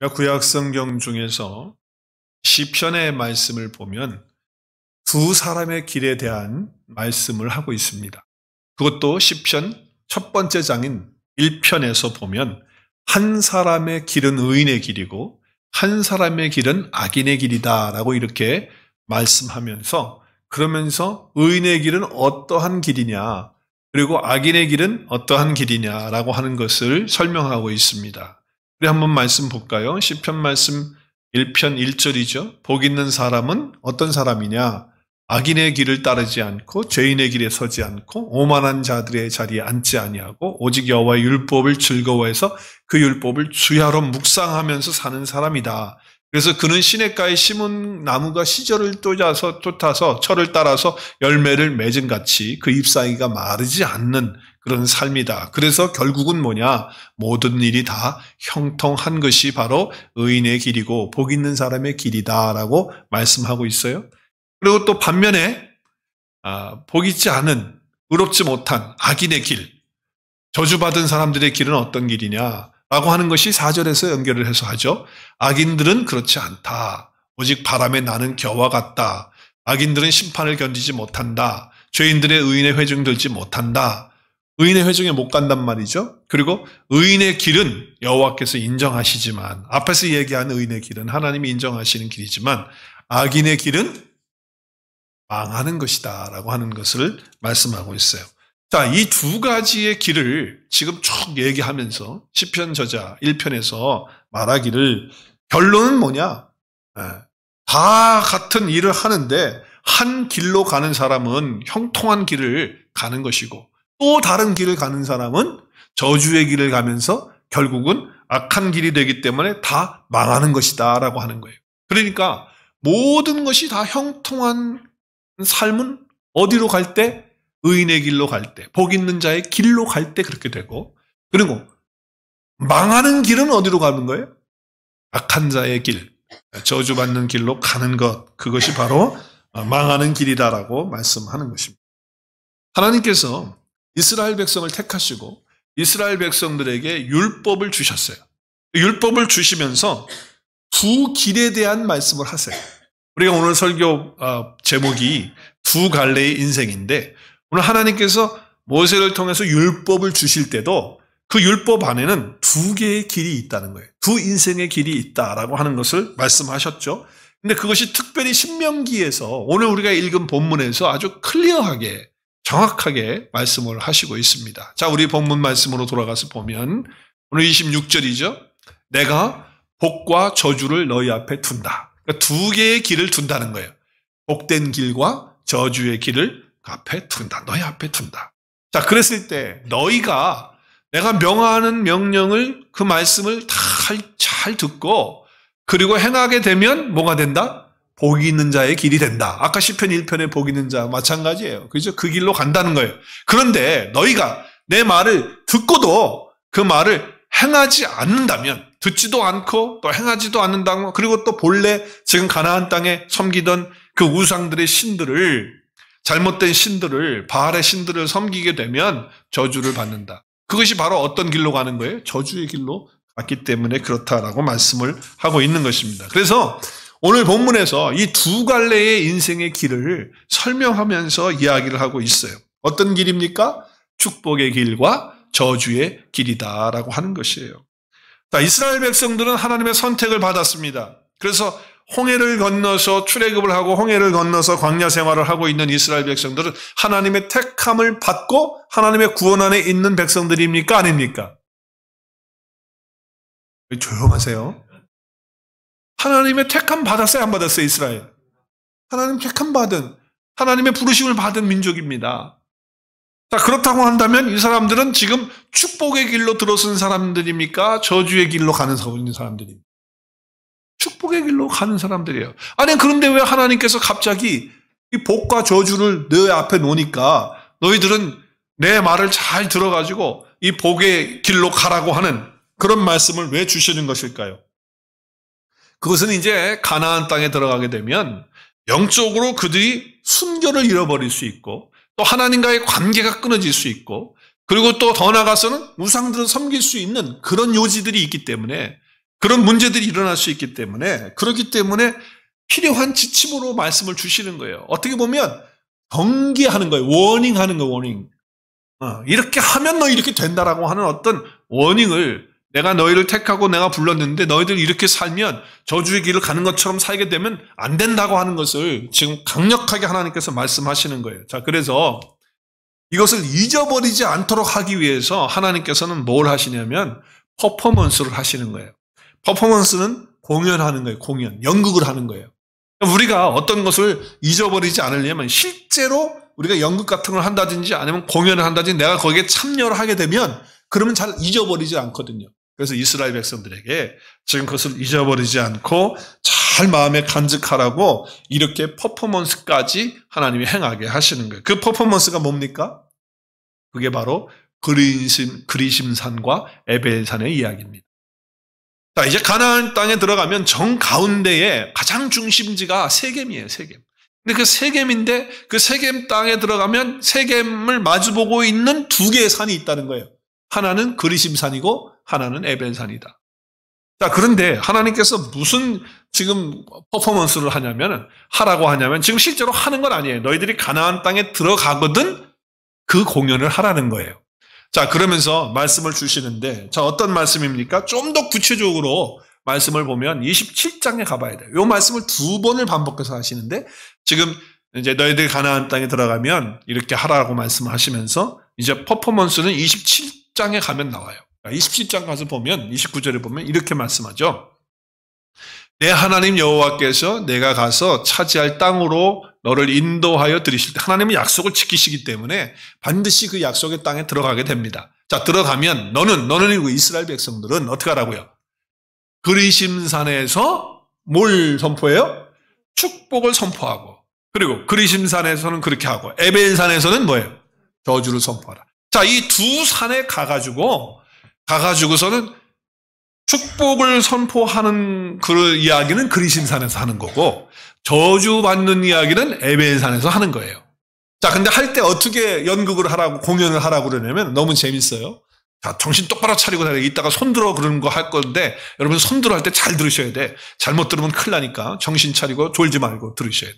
구약 성경 중에서 시편의 말씀을 보면 두 사람의 길에 대한 말씀을 하고 있습니다. 그것도 시편 첫 번째 장인 1편에서 보면 한 사람의 길은 의인의 길이고 한 사람의 길은 악인의 길이다라고 이렇게 말씀하면서, 그러면서 의인의 길은 어떠한 길이냐, 그리고 악인의 길은 어떠한 길이냐라고 하는 것을 설명하고 있습니다. 우리 한번 말씀 볼까요? 시편 말씀 1편 1절이죠. 복 있는 사람은 어떤 사람이냐? 악인의 길을 따르지 않고 죄인의 길에 서지 않고 오만한 자들의 자리에 앉지 아니하고 오직 여호와의 율법을 즐거워해서 그 율법을 주야로 묵상하면서 사는 사람이다. 그래서 그는 시냇가에 심은 나무가 시절을 쫓아서 철을 따라서 열매를 맺은 같이 그 잎사귀가 마르지 않는 그런 삶이다. 그래서 결국은 뭐냐? 모든 일이 다 형통한 것이 바로 의인의 길이고 복 있는 사람의 길이다라고 말씀하고 있어요. 그리고 또 반면에 복 있지 않은, 의롭지 못한 악인의 길, 저주받은 사람들의 길은 어떤 길이냐 라고 하는 것이 4절에서 연결을 해서 하죠. 악인들은 그렇지 않다. 오직 바람에 나는 겨와 같다. 악인들은 심판을 견디지 못한다. 죄인들의 의인의 회중 들지 못한다. 의인의 회중에 못 간단 말이죠. 그리고 의인의 길은 여호와께서 인정하시지만, 앞에서 얘기한 의인의 길은 하나님이 인정하시는 길이지만 악인의 길은 망하는 것이다 라고 하는 것을 말씀하고 있어요. 자, 이 두 가지의 길을 지금 쭉 얘기하면서 시편 저자 1편에서 말하기를, 결론은 뭐냐? 다 같은 일을 하는데 한 길로 가는 사람은 형통한 길을 가는 것이고, 또 다른 길을 가는 사람은 저주의 길을 가면서 결국은 악한 길이 되기 때문에 다 망하는 것이다 라고 하는 거예요. 그러니까 모든 것이 다 형통한 삶은 어디로 갈 때? 의인의 길로 갈 때, 복 있는 자의 길로 갈 때 그렇게 되고, 그리고 망하는 길은 어디로 가는 거예요? 악한 자의 길, 저주받는 길로 가는 것, 그것이 바로 망하는 길이다라고 말씀하는 것입니다. 하나님께서 이스라엘 백성을 택하시고 이스라엘 백성들에게 율법을 주셨어요. 율법을 주시면서 두 길에 대한 말씀을 하세요. 우리가 오늘 설교 제목이 두 갈래의 인생인데, 오늘 하나님께서 모세를 통해서 율법을 주실 때도 그 율법 안에는 두 개의 길이 있다는 거예요. 두 인생의 길이 있다라고 하는 것을 말씀하셨죠. 근데 그것이 특별히 신명기에서, 오늘 우리가 읽은 본문에서 아주 클리어하게, 정확하게 말씀을 하시고 있습니다. 자, 우리 본문 말씀으로 돌아가서 보면 오늘 26절이죠. 내가 복과 저주를 너희 앞에 둔다. 그러니까 두 개의 길을 둔다는 거예요. 복된 길과 저주의 길을 앞에 둔다. 너희 앞에 둔다. 자, 그랬을 때 너희가 내가 명하는 명령을, 그 말씀을 다 잘 듣고 그리고 행하게 되면 뭐가 된다? 복이 있는 자의 길이 된다. 아까 시편 1편의 복 있는 자 마찬가지예요. 그죠? 그 길로 간다는 거예요. 그런데 너희가 내 말을 듣고도 그 말을 행하지 않는다면, 듣지도 않고 또 행하지도 않는다고, 그리고 또 본래 지금 가나안 땅에 섬기던 그 우상들의 신들을, 잘못된 신들을, 바알의 신들을 섬기게 되면 저주를 받는다. 그것이 바로 어떤 길로 가는 거예요? 저주의 길로 갔기 때문에 그렇다라고 말씀을 하고 있는 것입니다. 그래서 오늘 본문에서 이 두 갈래의 인생의 길을 설명하면서 이야기를 하고 있어요. 어떤 길입니까? 축복의 길과 저주의 길이다라고 하는 것이에요. 자, 이스라엘 백성들은 하나님의 선택을 받았습니다. 그래서 홍해를 건너서 출애굽을 하고 홍해를 건너서 광야 생활을 하고 있는 이스라엘 백성들은 하나님의 택함을 받고 하나님의 구원 안에 있는 백성들입니까? 아닙니까? 조용하세요. 하나님의 택함 받았어요? 안 받았어요? 이스라엘. 하나님 택함 받은, 하나님의 부르심을 받은 민족입니다. 자, 그렇다고 한다면 이 사람들은 지금 축복의 길로 들어선 사람들입니까? 저주의 길로 가는 사람들입니까? 축복의 길로 가는 사람들이에요. 아니, 그런데 왜 하나님께서 갑자기 이 복과 저주를 너희 앞에 놓으니까 너희들은 내 말을 잘 들어가지고 이 복의 길로 가라고 하는 그런 말씀을 왜 주시는 것일까요? 그것은 이제 가나안 땅에 들어가게 되면 영적으로 그들이 순교를 잃어버릴 수 있고, 또 하나님과의 관계가 끊어질 수 있고, 그리고 또 더 나아가서는 우상들을 섬길 수 있는 그런 요지들이 있기 때문에 그런 문제들이 일어날 수 있기 때문에, 그렇기 때문에 필요한 지침으로 말씀을 주시는 거예요. 어떻게 보면 경계하는 거예요. 워닝하는 거예요. 워닝. 이렇게 하면 너 이렇게 된다라고 하는 어떤 워닝을, 내가 너희를 택하고 내가 불렀는데 너희들 이렇게 살면 저주의 길을 가는 것처럼 살게 되면 안 된다고 하는 것을 지금 강력하게 하나님께서 말씀하시는 거예요. 자, 그래서 이것을 잊어버리지 않도록 하기 위해서 하나님께서는 뭘 하시냐면 퍼포먼스를 하시는 거예요. 퍼포먼스는 공연하는 거예요. 공연, 연극을 하는 거예요. 우리가 어떤 것을 잊어버리지 않으려면 실제로 우리가 연극 같은 걸 한다든지 아니면 공연을 한다든지 내가 거기에 참여를 하게 되면 그러면 잘 잊어버리지 않거든요. 그래서 이스라엘 백성들에게 지금 그것을 잊어버리지 않고 잘 마음에 간직하라고 이렇게 퍼포먼스까지 하나님이 행하게 하시는 거예요. 그 퍼포먼스가 뭡니까? 그게 바로 그리심산과 에벨산의 이야기입니다. 자, 이제 가나안 땅에 들어가면 정 가운데에 가장 중심지가 세겜이에요. 세겜. 근데 그 세겜인데 그 세겜 땅에 들어가면 세겜을 마주보고 있는 두 개의 산이 있다는 거예요. 하나는 그리심산이고 하나는 에벨산이다. 자, 그런데 하나님께서 무슨 지금 퍼포먼스를 하라고 하냐면 지금 실제로 하는 건 아니에요. 너희들이 가나안 땅에 들어가거든 그 공연을 하라는 거예요. 자, 그러면서 말씀을 주시는데, 자, 어떤 말씀입니까? 좀 더 구체적으로 말씀을 보면 27장에 가봐야 돼요. 이 말씀을 두 번을 반복해서 하시는데, 지금 이제 너희들 가나안 땅에 들어가면 이렇게 하라고 말씀을 하시면서, 이제 퍼포먼스는 27장에 가면 나와요. 27장 가서 보면, 29절에 보면 이렇게 말씀하죠. 내 하나님 여호와께서 내가 가서 차지할 땅으로 너를 인도하여 들이실 때, 하나님은 약속을 지키시기 때문에 반드시 그 약속의 땅에 들어가게 됩니다. 자, 들어가면 너는 이스라엘 백성들은 어떻게 하라고요? 그리심산에서 뭘 선포해요? 축복을 선포하고, 그리고 그리심산에서는 그렇게 하고, 에벨산에서는 뭐예요? 저주를 선포하라. 자, 이 두 산에 가가지고서는 축복을 선포하는 그 이야기는 그리심산에서 하는 거고, 저주받는 이야기는 에벨산에서 하는 거예요. 자, 근데 할 때 어떻게 연극을 하라고, 공연을 하라고 그러냐면 너무 재밌어요. 자, 정신 똑바로 차리고 다니고 이따가 손들어 그러는 거 할 건데, 여러분 손들어 할 때 잘 들으셔야 돼. 잘못 들으면 큰일 나니까 정신 차리고 졸지 말고 들으셔야 돼.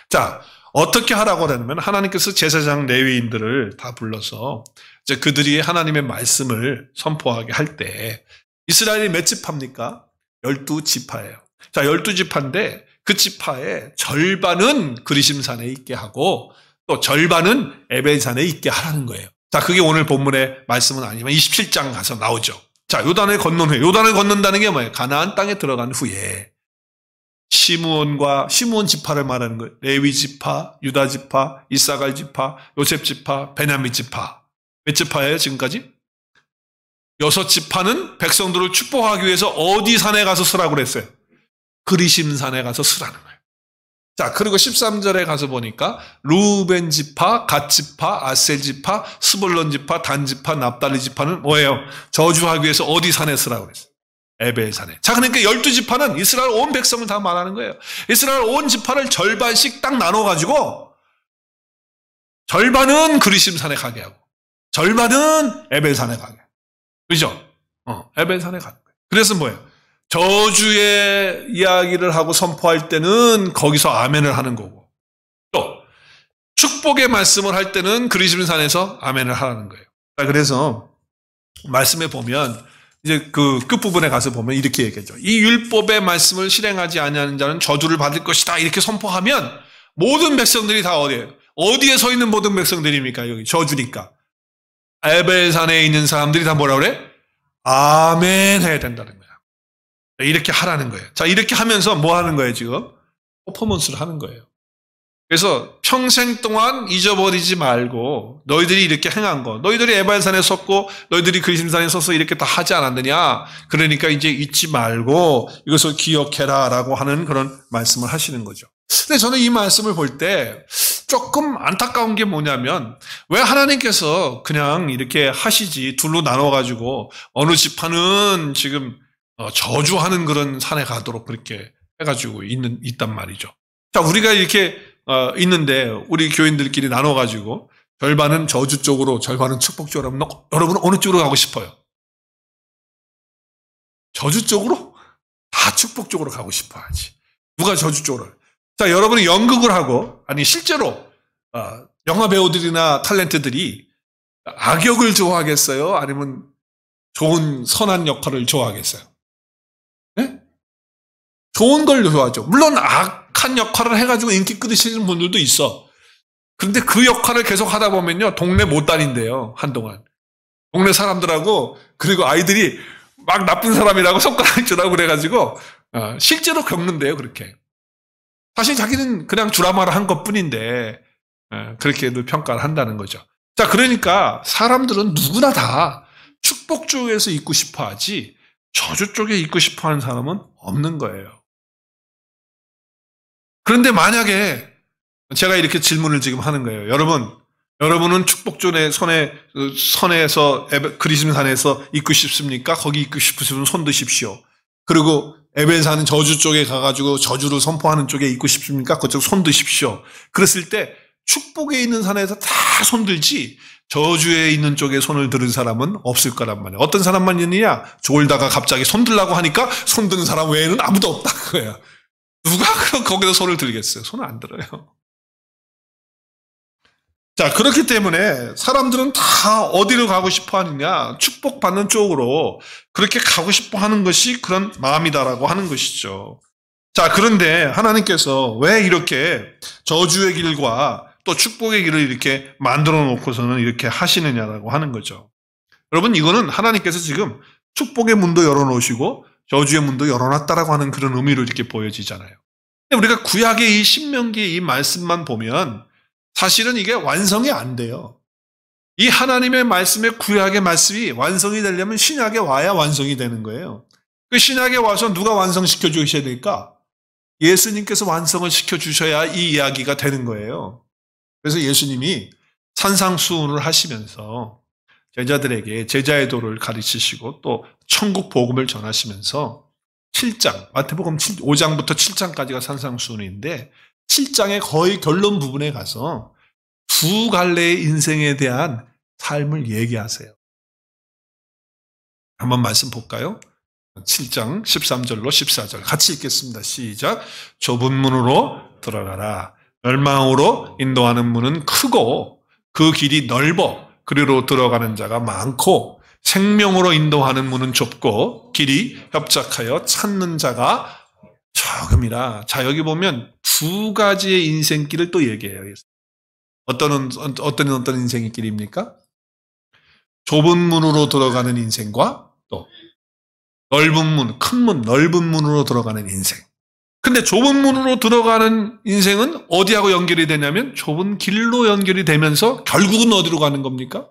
자, 어떻게 하라고 그러냐면 하나님께서 제사장 레위인들을 다 불러서 이제 그들이 하나님의 말씀을 선포하게 할 때, 이스라엘이 몇 지파입니까? 12지파예요. 자, 12지파인데 그 지파의 절반은 그리심산에 있게 하고 또 절반은 에벨산에 있게 하라는 거예요. 자, 그게 오늘 본문의 말씀은 아니지만 27장 가서 나오죠. 자, 요단을 건넌다는 게 뭐예요? 가나안 땅에 들어간 후에 시므온 지파를 말하는 거예요. 레위 지파, 유다 지파, 이사갈 지파, 요셉 지파, 베냐민 지파. 몇 지파예요, 지금까지? 6지파는 백성들을 축복하기 위해서 어디 산에 가서 쓰라고 그랬어요? 그리심산에 가서 쓰라는 거예요. 자, 그리고 13절에 가서 보니까 루벤 지파, 갓 지파, 아셀 지파, 스불론 지파, 단 지파, 납달리 지파는 뭐예요? 저주하기 위해서 어디 산에 쓰라고 그랬어요? 에벨산에. 자, 그러니까 12지파는 이스라엘 온 백성을 다 말하는 거예요. 이스라엘 온 지파를 절반씩 딱 나눠가지고 절반은 그리심산에 가게 하고 절반은 에벨산에 가게 하고. 그죠? 에벨산에 가는 거예요. 그래서 뭐예요? 저주의 이야기를 하고 선포할 때는 거기서 아멘을 하는 거고, 또 축복의 말씀을 할 때는 그리심산에서 아멘을 하라는 거예요. 그래서 말씀에 보면 이제 그 끝부분에 가서 보면 이렇게 얘기하죠. 이 율법의 말씀을 실행하지 아니하는 자는 저주를 받을 것이다. 이렇게 선포하면 모든 백성들이 다 어디에 서 있는 모든 백성들입니까? 여기 저주니까. 에벨산에 있는 사람들이 다 뭐라 그래? 아멘 해야 된다는 거야. 이렇게 하라는 거예요. 자, 이렇게 하면서 뭐 하는 거예요, 지금? 퍼포먼스를 하는 거예요. 그래서 평생 동안 잊어버리지 말고 너희들이 이렇게 행한 거, 너희들이 에발산에 섰고 너희들이 그리심산에 서서 이렇게 다 하지 않았느냐? 그러니까 이제 잊지 말고 이것을 기억해라 라고 하는 그런 말씀을 하시는 거죠. 근데 저는 이 말씀을 볼 때 조금 안타까운 게 뭐냐면, 왜 하나님께서 그냥 이렇게 하시지, 둘로 나눠가지고 어느 지파는 지금 저주하는 그런 산에 가도록 그렇게 해가지고 있단 말이죠. 자, 우리가 이렇게 있는데 우리 교인들끼리 나눠가지고 절반은 저주 쪽으로 절반은 축복 쪽으로 하면 여러분은 어느 쪽으로 가고 싶어요? 저주 쪽으로? 다 축복 쪽으로 가고 싶어 하지. 누가 저주 쪽으로. 자, 여러분이 연극을 하고, 아니, 실제로, 영화 배우들이나 탤런트들이 악역을 좋아하겠어요? 아니면 좋은 선한 역할을 좋아하겠어요? 네? 좋은 걸 좋아하죠. 물론 악한 역할을 해가지고 인기 끌으시는 분들도 있어. 그런데 그 역할을 계속 하다 보면요, 동네 못 다닌대요, 한동안. 동네 사람들하고, 그리고 아이들이 막 나쁜 사람이라고 손가락 주라고 그래가지고, 실제로 겪는데요, 그렇게. 사실 자기는 그냥 드라마를 한 것 뿐인데, 그렇게도 평가를 한다는 거죠. 자, 그러니까 사람들은 누구나 다 축복 쪽에서 있고 싶어 하지, 저주 쪽에 있고 싶어 하는 사람은 없는 거예요. 그런데 만약에 제가 이렇게 질문을 지금 하는 거예요. 여러분은 축복 쪽의 선에서 그리스도산에서 있고 싶습니까? 거기 있고 싶으시면 손 드십시오. 그리고 에베사는 저주 쪽에 가가지고 저주를 선포하는 쪽에 있고 싶습니까? 그쪽 손 드십시오. 그랬을 때 축복에 있는 산에서 다 손 들지 저주에 있는 쪽에 손을 들은 사람은 없을 거란 말이에요. 어떤 사람만 있느냐? 졸다가 갑자기 손 들라고 하니까 손 드는 사람 외에는 아무도 없다 그거예요. 누가 그럼 거기서 손을 들겠어요? 손을 안 들어요. 자, 그렇기 때문에 사람들은 다 어디로 가고 싶어 하느냐? 축복받는 쪽으로 그렇게 가고 싶어 하는 것이 그런 마음이다라고 하는 것이죠. 자, 그런데 하나님께서 왜 이렇게 저주의 길과 또 축복의 길을 이렇게 만들어 놓고서는 이렇게 하시느냐라고 하는 거죠. 여러분, 이거는 하나님께서 지금 축복의 문도 열어놓으시고 저주의 문도 열어놨다라고 하는 그런 의미로 이렇게 보여지잖아요. 근데 우리가 구약의 이 신명기의 이 말씀만 보면 사실은 이게 완성이 안 돼요. 이 하나님의 말씀의 구약의 말씀이 완성이 되려면 신약에 와야 완성이 되는 거예요. 그 신약에 와서 누가 완성시켜 주셔야 될까? 예수님께서 완성을 시켜주셔야 이 이야기가 되는 거예요. 그래서 예수님이 산상수훈을 하시면서 제자들에게 제자의 도를 가르치시고 또 천국 복음을 전하시면서 7장, 마태복음 5장부터 7장까지가 산상수훈인데 7장의 거의 결론 부분에 가서 두 갈래의 인생에 대한 삶을 얘기하세요. 한번 말씀 볼까요? 7장 13절로 14절 같이 읽겠습니다. 시작. 좁은 문으로 들어가라. 멸망으로 인도하는 문은 크고 그 길이 넓어 그리로 들어가는 자가 많고 생명으로 인도하는 문은 좁고 길이 협착하여 찾는 자가 적음이라. 자, 여기 보면 두 가지의 인생길을 또 얘기해요. 어떤 인생의 길입니까? 좁은 문으로 들어가는 인생과 또 넓은 문, 큰 문, 넓은 문으로 들어가는 인생. 근데 좁은 문으로 들어가는 인생은 어디하고 연결이 되냐면 좁은 길로 연결이 되면서 결국은 어디로 가는 겁니까?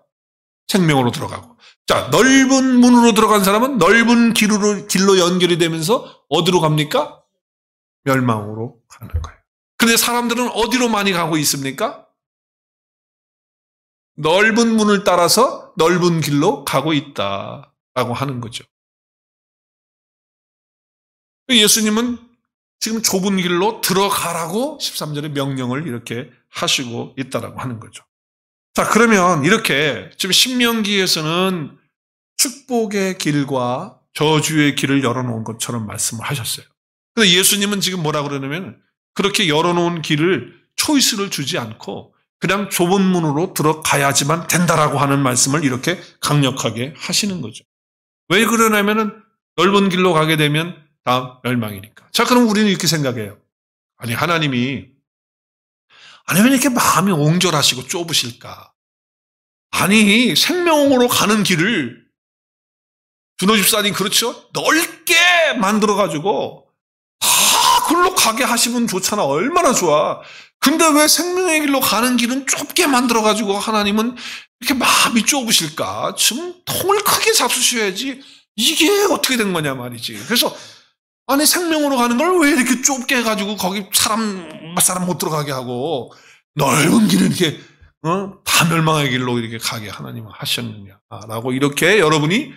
생명으로 들어가고. 자, 넓은 문으로 들어간 사람은 넓은 길로 연결이 되면서 어디로 갑니까? 멸망으로 가는 거예요. 근데 사람들은 어디로 많이 가고 있습니까? 넓은 문을 따라서 넓은 길로 가고 있다라고 하는 거죠. 예수님은 지금 좁은 길로 들어가라고 13절에 명령을 이렇게 하시고 있다라고 하는 거죠. 자, 그러면 이렇게 지금 신명기에서는 축복의 길과 저주의 길을 열어놓은 것처럼 말씀을 하셨어요. 근데 예수님은 지금 뭐라 그러냐면 그렇게 열어놓은 길을 초이스를 주지 않고 그냥 좁은 문으로 들어가야지만 된다라고 하는 말씀을 이렇게 강력하게 하시는 거죠. 왜 그러냐면은 넓은 길로 가게 되면 다 멸망이니까. 자, 그럼 우리는 이렇게 생각해요. 아니, 하나님이 왜 이렇게 마음이 옹졸하시고 좁으실까? 아니, 생명으로 가는 길을 준호 집사님 그렇죠? 넓게 만들어가지고 다 글로 가게 하시면 좋잖아. 얼마나 좋아. 근데 왜 생명의 길로 가는 길은 좁게 만들어가지고 하나님은 이렇게 마음이 좁으실까? 좀 통을 크게 잡수셔야지 이게 어떻게 된 거냐 말이지. 그래서 아니, 생명으로 가는 걸 왜 이렇게 좁게 해가지고 거기 사람 못 들어가게 하고 넓은 길을 이렇게 다 멸망의 길로 이렇게 가게 하나님은 하셨느냐라고 이렇게 여러분이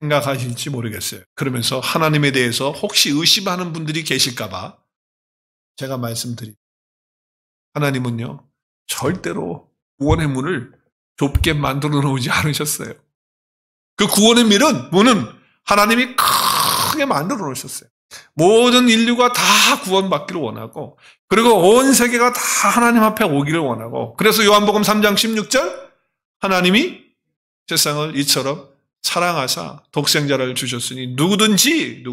생각하실지 모르겠어요. 그러면서 하나님에 대해서 혹시 의심하는 분들이 계실까봐 제가 말씀드립니다. 하나님은요, 절대로 구원의 문을 좁게 만들어 놓지 않으셨어요. 그 구원의 문은 하나님이 크게 만들어 놓으셨어요. 모든 인류가 다 구원받기를 원하고, 그리고 온 세계가 다 하나님 앞에 오기를 원하고, 그래서 요한복음 3장 16절 하나님이 세상을 이처럼 사랑하사 독생자를 주셨으니 누구든지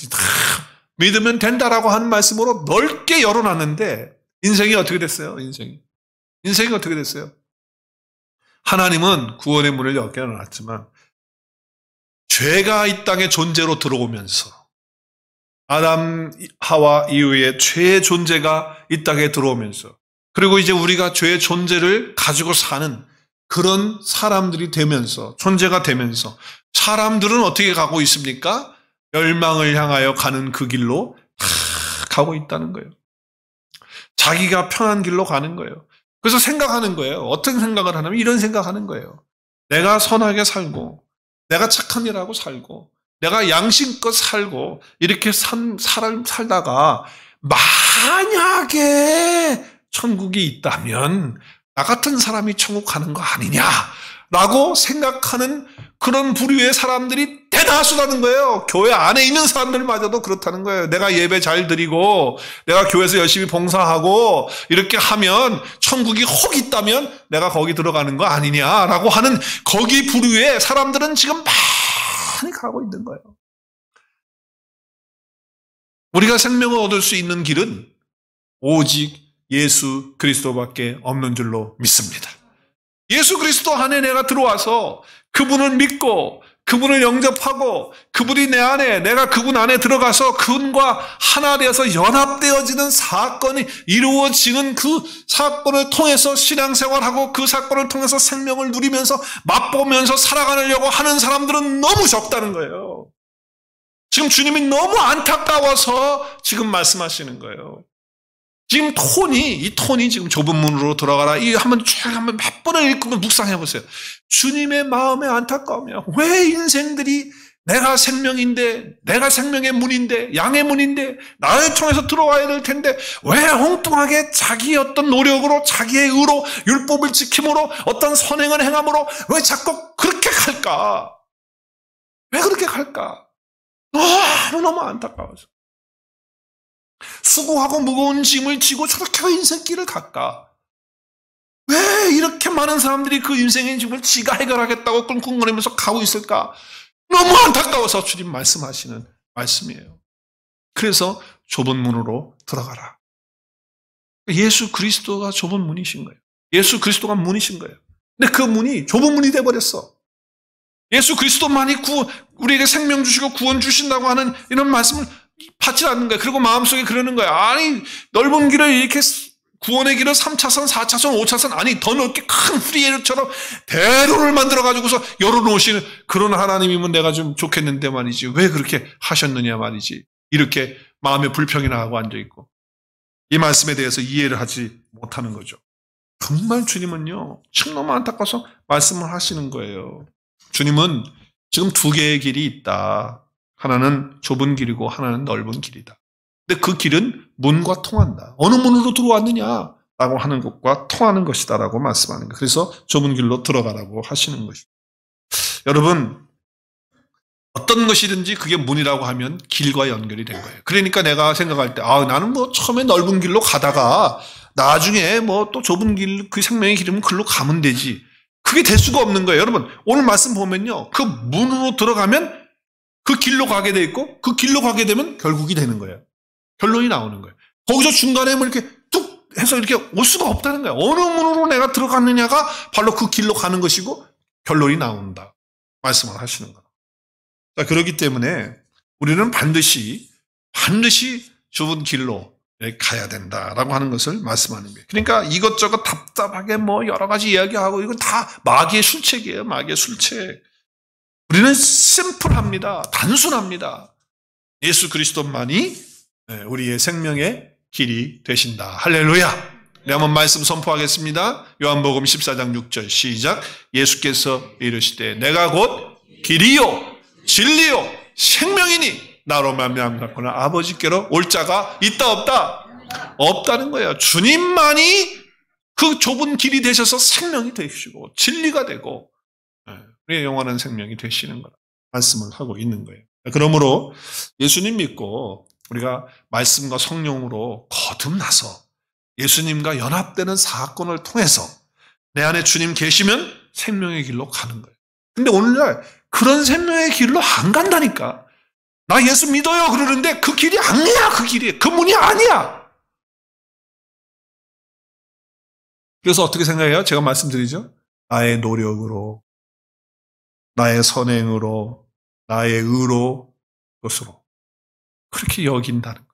다 믿으면 된다라고 하는 말씀으로 넓게 열어놨는데, 인생이 어떻게 됐어요? 인생이 어떻게 됐어요? 하나님은 구원의 문을 열어놨지만 죄가 이 땅에 존재로 들어오면서, 아담 하와 이후에 죄의 존재가 이 땅에 들어오면서, 그리고 이제 우리가 죄의 존재를 가지고 사는 그런 사람들이 되면서, 존재가 되면서 사람들은 어떻게 가고 있습니까? 멸망을 향하여 가는 그 길로 다 가고 있다는 거예요. 자기가 편한 길로 가는 거예요. 그래서 생각하는 거예요. 어떤 생각을 하냐면 이런 생각하는 거예요. 내가 선하게 살고, 내가 착한 일하고 살고, 내가 양심껏 살고, 이렇게 살다가 만약에 천국이 있다면 나 같은 사람이 천국 가는 거 아니냐라고 생각하는 그런 부류의 사람들이 대다수라는 거예요. 교회 안에 있는 사람들마저도 그렇다는 거예요. 내가 예배 잘 드리고, 내가 교회에서 열심히 봉사하고 이렇게 하면 천국이 혹 있다면 내가 거기 들어가는 거 아니냐라고 하는 거기 부류의 사람들은 지금 많이 가고 있는 거예요. 우리가 생명을 얻을 수 있는 길은 오직 예수 그리스도밖에 없는 줄로 믿습니다. 예수 그리스도 안에 내가 들어와서 그분을 믿고, 그분을 영접하고, 그분이 내 안에, 내가 그분 안에 들어가서 그분과 하나 되어서 연합되어지는 사건이 이루어지는 그 사건을 통해서 신앙생활하고, 그 사건을 통해서 생명을 누리면서 맛보면서 살아가려고 하는 사람들은 너무 적다는 거예요. 지금 주님이 너무 안타까워서 지금 말씀하시는 거예요. 지금 이 톤이 지금 좁은 문으로 들어가라. 한번 몇 번을 읽으면 묵상해 보세요. 주님의 마음의 안타까움이야. 왜 인생들이 내가 생명인데, 내가 생명의 문인데, 양의 문인데, 나를 통해서 들어와야 될 텐데, 왜 엉뚱하게 자기의 어떤 노력으로, 자기의 의로, 율법을 지킴으로, 어떤 선행을 행함으로, 왜 자꾸 그렇게 갈까? 왜 그렇게 갈까? 너무 안타까워서. 수고하고 무거운 짐을 지고 저렇게 인생길을 갈까? 왜 이렇게 많은 사람들이 그 인생의 짐을 지가 해결하겠다고 끙끙거리면서 가고 있을까? 너무 안타까워서 주님 말씀하시는 말씀이에요. 그래서 좁은 문으로 들어가라. 예수 그리스도가 좁은 문이신 거예요. 예수 그리스도가 문이신 거예요. 근데 그 문이 좁은 문이 돼버렸어. 예수 그리스도만이 우리에게 생명 주시고 구원 주신다고 하는 이런 말씀을 받지 않는 거야. 그리고 마음속에 그러는 거야. 아니, 넓은 길을 이렇게 구원의 길을 3차선, 4차선, 5차선, 아니 더 넓게 큰 프리웨이처럼 대로를 만들어가지고서 열어놓으시는 그런 하나님이면 내가 좀 좋겠는데 말이지. 왜 그렇게 하셨느냐 말이지. 이렇게 마음에 불평이나 하고 앉아있고. 이 말씀에 대해서 이해를 하지 못하는 거죠. 정말 주님은요, 너무 안타까워서 말씀을 하시는 거예요. 주님은 지금 두 개의 길이 있다. 하나는 좁은 길이고 하나는 넓은 길이다. 근데 그 길은 문과 통한다. 어느 문으로 들어왔느냐? 라고 하는 것과 통하는 것이다. 라고 말씀하는 거예요. 그래서 좁은 길로 들어가라고 하시는 것입니다. 여러분, 어떤 것이든지 그게 문이라고 하면 길과 연결이 된 거예요. 그러니까 내가 생각할 때, 나는 처음에 넓은 길로 가다가 나중에 또 좁은 길, 그 생명의 길이면 글로 가면 되지. 그게 될 수가 없는 거예요. 여러분, 오늘 말씀 보면요. 그 문으로 들어가면 그 길로 가게 돼 있고, 그 길로 가게 되면 결국이 되는 거예요. 결론이 나오는 거예요. 거기서 중간에 이렇게 툭 해서 이렇게 올 수가 없다는 거예요. 어느 문으로 내가 들어갔느냐가 바로 그 길로 가는 것이고, 결론이 나온다. 말씀을 하시는 거예요. 자, 그렇기 때문에 우리는 반드시 좁은 길로 가야 된다라고 하는 것을 말씀하는 거예요. 그러니까 이것저것 답답하게 여러 가지 이야기하고 이건 다 마귀의 술책이에요. 마귀의 술책. 우리는 심플합니다. 단순합니다. 예수 그리스도만이 우리의 생명의 길이 되신다. 할렐루야. 네, 한번 말씀 선포하겠습니다. 요한복음 14장 6절 시작. 예수께서 이르시되 내가 곧 길이요 진리요 생명이니 나로 말미암거나 아버지께로 올 자가 있다 없다? 없다는 거예요. 주님만이 그 좁은 길이 되셔서 생명이 되시고 진리가 되고 우리의 영원한 생명이 되시는 거라 말씀을 하고 있는 거예요. 그러므로 예수님 믿고 우리가 말씀과 성령으로 거듭나서 예수님과 연합되는 사건을 통해서 내 안에 주님 계시면 생명의 길로 가는 거예요. 근데 오늘날 그런 생명의 길로 안 간다니까. 나 예수 믿어요 그러는데 그 길이 아니야. 그 길이. 그 문이 아니야. 그래서 어떻게 생각해요? 제가 말씀드리죠. 나의 노력으로, 나의 선행으로, 나의 의로, 것으로 그렇게 여긴다는 거예요.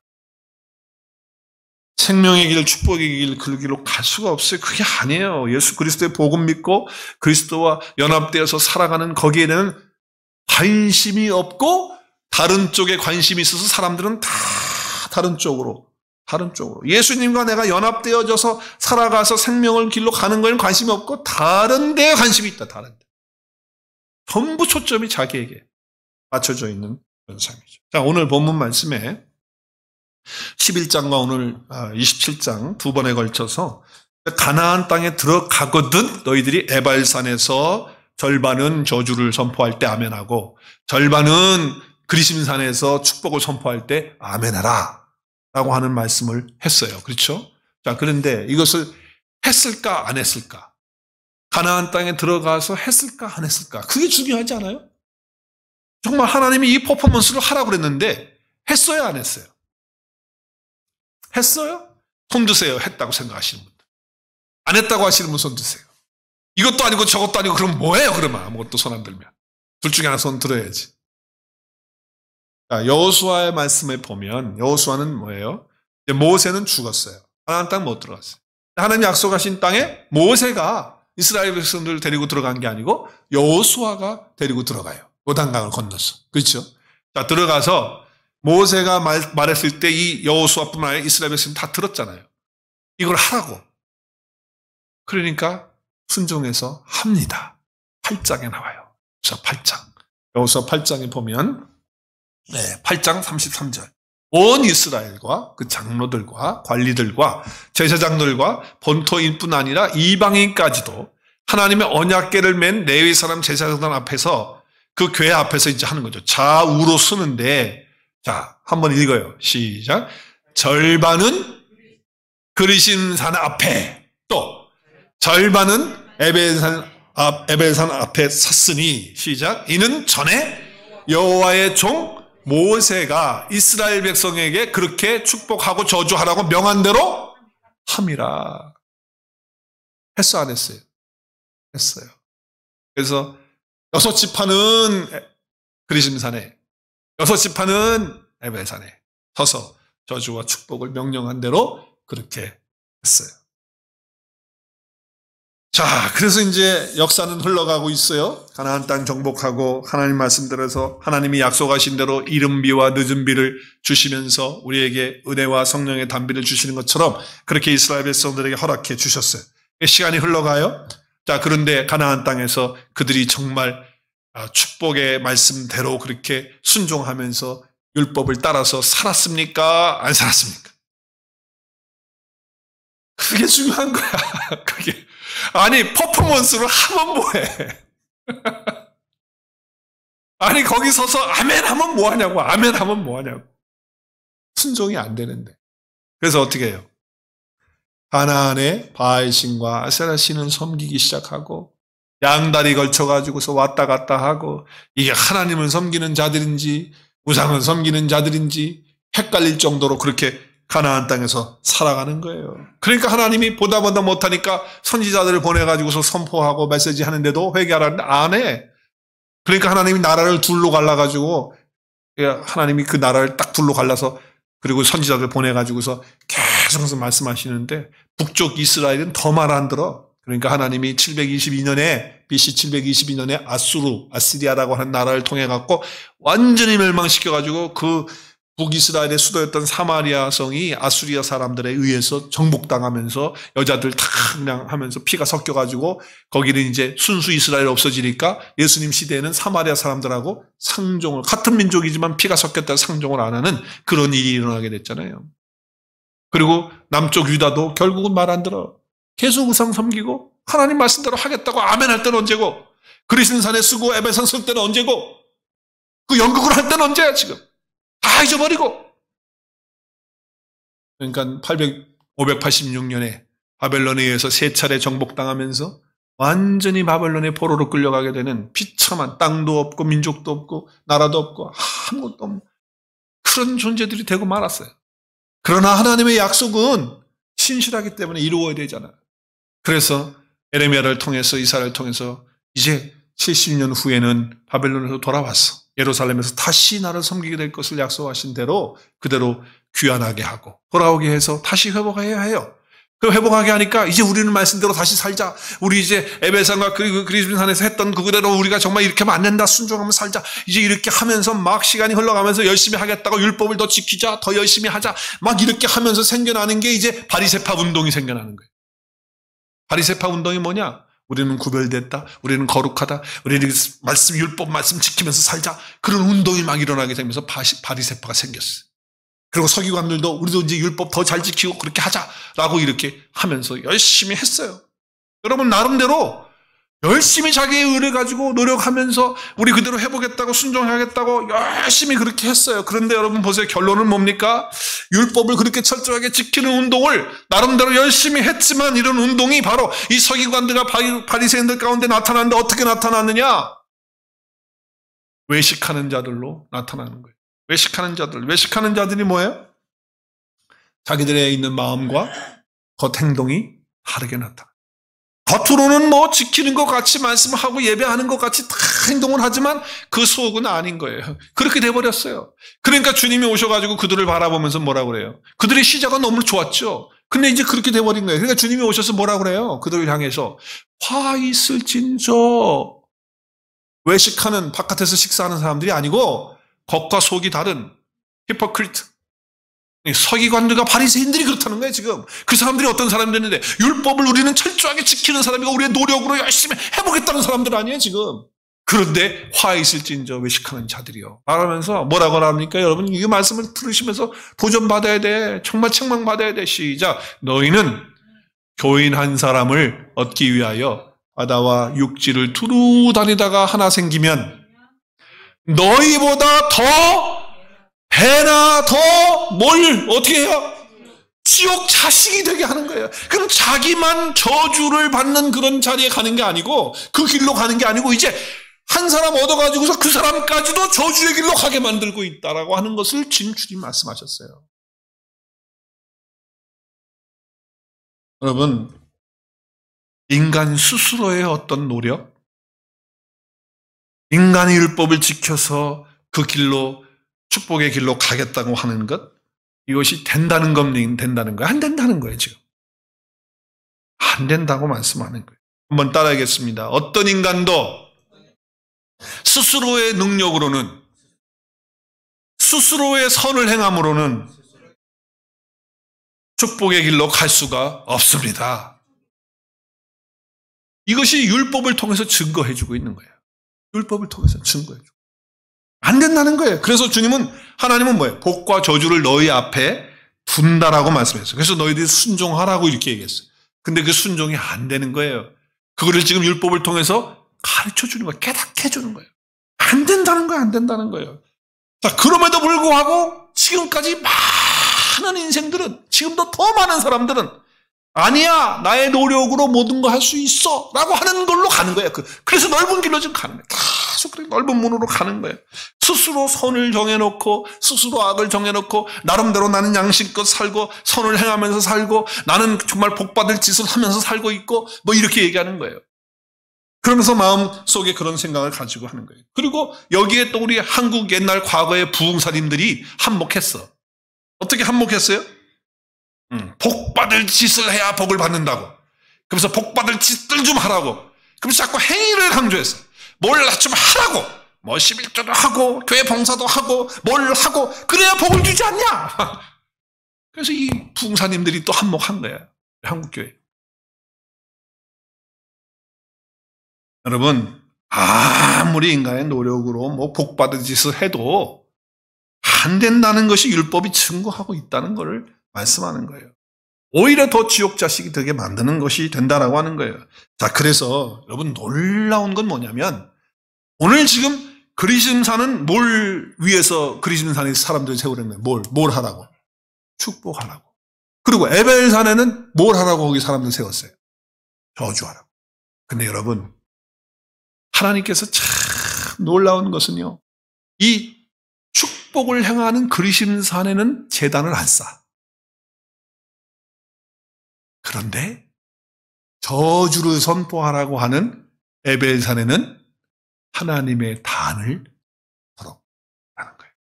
생명의 길, 축복의 길, 그 길로 갈 수가 없어요. 그게 아니에요. 예수 그리스도의 복음 믿고 그리스도와 연합되어서 살아가는 거기에 대한 관심이 없고 다른 쪽에 관심이 있어서 사람들은 다 다른 쪽으로 예수님과 내가 연합되어져서 살아가서 생명을 길로 가는 거에는 관심이 없고 다른 데에 관심이 있다. 다른 데. 전부 초점이 자기에게 맞춰져 있는 그런 상황이죠. 자, 오늘 본문 말씀에 11장과 오늘 27장 두 번에 걸쳐서 가나안 땅에 들어가거든 너희들이 에발산에서 절반은 저주를 선포할 때 아멘하고 절반은 그리심산에서 축복을 선포할 때 아멘하라 라고 하는 말씀을 했어요. 그렇죠? 자, 그런데 이것을 했을까 안 했을까? 가나안 땅에 들어가서 했을까 안 했을까? 그게 중요하지 않아요? 정말 하나님이 이 퍼포먼스를 하라고 그랬는데 했어요 안 했어요? 했어요? 손 드세요. 했다고 생각하시는 분들. 안 했다고 하시는 분 손 드세요. 이것도 아니고 저것도 아니고 그럼 뭐예요? 그러면 아무것도 손 안 들면. 둘 중에 하나 손 들어야지. 여호수아의 말씀에 보면 여호수아는 뭐예요? 모세는 죽었어요. 하나님 땅 못 들어갔어요. 하나님 약속하신 땅에 모세가 이스라엘 백성들을 데리고 들어간 게 아니고 여호수아가 데리고 들어가요. 요단강을 건너서. 그렇죠? 자, 들어가서 모세가 말했을 때 이 여호수아뿐만 아니라 이스라엘 백성이 다 들었잖아요. 이걸 하라고. 그러니까 순종해서 합니다. 8장에 나와요. 그래서 8장. 여호수아 8장에 보면 8장 33절. 온 이스라엘과 그 장로들과 관리들과 제사장들과 본토인뿐 아니라 이방인까지도 하나님의 언약궤를 맨 레위 사람 제사장들 앞에서 그 교회 앞에서 이제 하는 거죠. 좌우로 쓰는데 자, 한번 읽어요. 시작. 절반은 그리심산 앞에 또 절반은 에벨산 앞에 섰으니 시작. 이는 전에 여호와의 종 모세가 이스라엘 백성에게 그렇게 축복하고 저주하라고 명한 대로 함이라. 했어 안 했어요? 했어요. 그래서 6지파는 그리심산에 6지파는 에벨산에 서서 저주와 축복을 명령한 대로 그렇게 했어요. 자, 그래서 이제 역사는 흘러가고 있어요. 가나안 땅 정복하고 하나님 말씀대로서 하나님이 약속하신 대로 이른 비와 늦은 비를 주시면서 우리에게 은혜와 성령의 단비를 주시는 것처럼 그렇게 이스라엘 백성들에게 허락해 주셨어요. 시간이 흘러가요. 자, 그런데 가나안 땅에서 그들이 정말 축복의 말씀대로 그렇게 순종하면서 율법을 따라서 살았습니까? 안 살았습니까? 그게 중요한 거야. 그게. 아니, 퍼포먼스를 하면 뭐해? 아니, 거기 서서 아멘 하면 뭐하냐고. 아멘 하면 뭐하냐고. 순종이 안 되는데. 그래서 어떻게 해요? 가나안의 바알신과 아세라 신을 섬기기 시작하고 양다리 걸쳐가지고서 왔다 갔다 하고 이게 하나님을 섬기는 자들인지 우상을 섬기는 자들인지 헷갈릴 정도로 그렇게 가나안 땅에서 살아가는 거예요. 그러니까 하나님이 보다 못하니까 선지자들을 보내가지고서 선포하고 메시지 하는데도 회개하라는데 안 해. 그러니까 하나님이 나라를 둘로 갈라가지고 하나님이 그 나라를 딱 둘로 갈라서 그리고 선지자들 보내가지고서 계속해서 말씀하시는데 북쪽 이스라엘은 더 말 안 들어. 그러니까 하나님이 722년에 BC 722년에 아스리아라고 하는 나라를 통해 갖고 완전히 멸망시켜가지고 그 북이스라엘의 수도였던 사마리아 성이 아수리아 사람들에 의해서 정복당하면서 여자들 다 그냥 하면서 피가 섞여가지고 거기는 이제 순수 이스라엘 없어지니까 예수님 시대에는 사마리아 사람들하고 상종을 같은 민족이지만 피가 섞였다 상종을 안 하는 그런 일이 일어나게 됐잖아요. 그리고 남쪽 유다도 결국은 말 안 들어. 계속 우상 섬기고 하나님 말씀대로 하겠다고 아멘 할 때는 언제고 그리스도산에 쓰고 에베산 쓸 때는 언제고 그 연극을 할 때는 언제야 지금? 다 잊어버리고. 그러니까 586년에 바벨론에 의해서 세 차례 정복당하면서 완전히 바벨론의 포로로 끌려가게 되는 비참한, 땅도 없고 민족도 없고 나라도 없고 아무것도 없는 그런 존재들이 되고 말았어요. 그러나 하나님의 약속은 신실하기 때문에 이루어야 되잖아요. 그래서 에레미야를 통해서, 이사야를 통해서 이제 70년 후에는 바벨론에서 돌아왔어. 예루살렘에서 다시 나를 섬기게 될 것을 약속하신 대로 그대로 귀환하게 하고 돌아오게 해서 다시 회복해야 해요. 그 회복하게 하니까 이제 우리는 말씀대로 다시 살자. 우리 이제 에베산과 그리스도산에서 했던 그대로 우리가 정말 이렇게 하면 안 된다. 순종하면 살자. 이제 이렇게 하면서 막 시간이 흘러가면서 열심히 하겠다고 율법을 더 지키자. 더 열심히 하자. 막 이렇게 하면서 생겨나는 게 이제 바리새파 운동이 생겨나는 거예요. 바리새파 운동이 뭐냐? 우리는 구별됐다. 우리는 거룩하다. 우리는 말씀, 율법 말씀 지키면서 살자. 그런 운동이 막 일어나게 되면서 바리새파가 생겼어요. 그리고 서기관들도 우리도 이제 율법 더 잘 지키고 그렇게 하자라고 이렇게 하면서 열심히 했어요. 여러분 나름대로 열심히 자기의 의를 가지고 노력하면서 우리 그대로 해보겠다고 순종하겠다고 열심히 그렇게 했어요. 그런데 여러분 보세요. 결론은 뭡니까? 율법을 그렇게 철저하게 지키는 운동을 나름대로 열심히 했지만 이런 운동이 바로 이 서기관들과 바리새인들 가운데 나타났는데 어떻게 나타났느냐? 외식하는 자들로 나타나는 거예요. 외식하는 자들이 뭐예요? 자기들에 있는 마음과 겉 행동이 다르게 나타나. 겉으로는 뭐 지키는 것 같이 말씀하고 예배하는 것 같이 다 행동을 하지만 그 속은 아닌 거예요. 그렇게 돼버렸어요. 그러니까 주님이 오셔가지고 그들을 바라보면서 뭐라고 그래요? 그들의 시작은 너무 좋았죠. 근데 이제 그렇게 돼버린 거예요. 그러니까 주님이 오셔서 뭐라고 그래요? 그들을 향해서 화 있을진저. 외식하는 바깥에서 식사하는 사람들이 아니고 겉과 속이 다른 히포크리트, 서기관들과 바리새인들이 그렇다는 거예요. 지금 그 사람들이 어떤 사람들인데 율법을 우리는 철저하게 지키는 사람이고 우리의 노력으로 열심히 해보겠다는 사람들 아니에요 지금. 그런데 화 있을진저 외식하는 자들이요 말하면서 뭐라고 합니까? 여러분 이 말씀을 들으시면서 도전받아야 돼. 정말 책망받아야 돼. 시작. 너희는 교인 한 사람을 얻기 위하여 바다와 육지를 두루 다니다가 하나 생기면 너희보다 더 배나 더 뭘 어떻게 해요? 지옥 자식이 되게 하는 거예요. 그럼 자기만 저주를 받는 그런 자리에 가는 게 아니고 그 길로 가는 게 아니고 이제 한 사람 얻어가지고서 그 사람까지도 저주의 길로 가게 만들고 있다라고 하는 것을 주님 말씀하셨어요. 여러분 인간 스스로의 어떤 노력, 인간의 율법을 지켜서 그 길로 축복의 길로 가겠다고 하는 것, 이것이 된다는 겁니까? 된다는 거예요? 안 된다는 거예요, 지금. 안 된다고 말씀하는 거예요. 한번 따라하겠습니다. 어떤 인간도 스스로의 능력으로는, 스스로의 선을 행함으로는 축복의 길로 갈 수가 없습니다. 이것이 율법을 통해서 증거해주고 있는 거예요. 율법을 통해서 증거해주고. 안 된다는 거예요. 그래서 하나님은 뭐예요? 복과 저주를 너희 앞에 둔다라고 말씀했어요. 그래서 너희들이 순종하라고 이렇게 얘기했어요. 근데 그 순종이 안 되는 거예요. 그거를 지금 율법을 통해서 가르쳐 주는 거예요. 깨닫게 해주는 거예요. 안 된다는 거예요. 안 된다는 거예요. 자, 그럼에도 불구하고 지금까지 많은 인생들은, 지금도 더 많은 사람들은 아니야, 나의 노력으로 모든 거 할 수 있어 라고 하는 걸로 가는 거예요. 그래서 넓은 길로 지금 가는 거예요. 계속 그렇게 넓은 문으로 가는 거예요. 스스로 선을 정해놓고 스스로 악을 정해놓고 나름대로 나는 양심껏 살고 선을 행하면서 살고 나는 정말 복받을 짓을 하면서 살고 있고 뭐 이렇게 얘기하는 거예요. 그러면서 마음속에 그런 생각을 가지고 하는 거예요. 그리고 여기에 또 우리 한국 옛날 과거의 부흥사님들이 한몫했어. 어떻게 한몫했어요? 복받을 짓을 해야 복을 받는다고. 그래서 복받을 짓들 좀 하라고. 그래서 자꾸 행위를 강조했어. 뭘 좀 하라고. 뭐 11조도 하고 교회 봉사도 하고 뭘 하고 그래야 복을 주지 않냐. 그래서 이 부흥사님들이 또 한몫한 거예요. 한국교회. 여러분 아무리 인간의 노력으로 뭐 복받을 짓을 해도 안 된다는 것이 율법이 증거하고 있다는 것을 말씀하는 거예요. 오히려 더 지옥 자식이 되게 만드는 것이 된다라고 하는 거예요. 자, 그래서 여러분 놀라운 건 뭐냐면 오늘 지금 그리심산은 뭘 위해서 그리심산에 사람들이 세우는 거예요? 뭘 하라고? 축복하라고. 그리고 에벨산에는 뭘 하라고 거기 사람들 세웠어요? 저주하라고. 근데 여러분, 하나님께서 참 놀라운 것은요, 이 축복을 행하는 그리심산에는 제단을 안 쌓아. 그런데 저주를 선포하라고 하는 에벨산에는 하나님의 단을 걸어가는 거예요.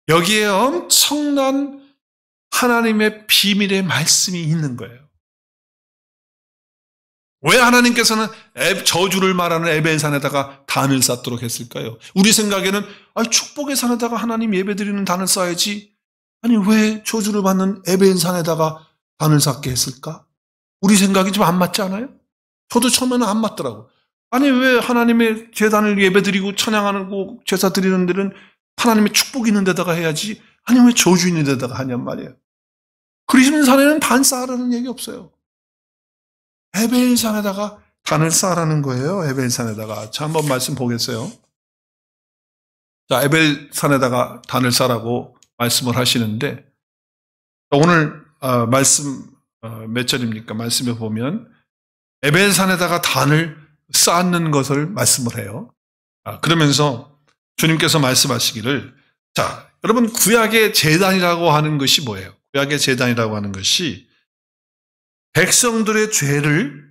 여기에 엄청난 하나님의 비밀의 말씀이 있는 거예요. 왜 하나님께서는 저주를 말하는 에벨산에다가 단을 쌓도록 했을까요? 우리 생각에는 축복의 산에다가 하나님 예배드리는 단을 쌓아야지, 아니 왜 저주를 받는 에벨산에다가 단을 쌓게 했을까? 우리 생각이 좀 안 맞지 않아요? 저도 처음에는 안 맞더라고. 아니 왜 하나님의 제단을 예배드리고 찬양하고 제사 드리는 데는 하나님의 축복이 있는 데다가 해야지, 아니 왜 저주 있는 데다가 하냔 말이에요. 그리심산에는 단 쌓으라는 얘기 없어요. 에벨산에다가 단을 쌓으라는 거예요. 에벨산에다가. 자, 한번 말씀 보겠어요. 자, 에벨산에다가 단을 쌓으라고 말씀을 하시는데, 오늘 말씀 몇 절입니까? 말씀에 보면 에벨산에다가 단을 쌓는 것을 말씀을 해요. 그러면서 주님께서 말씀하시기를, 자, 여러분 구약의 제단이라고 하는 것이 뭐예요? 구약의 제단이라고 하는 것이 백성들의 죄를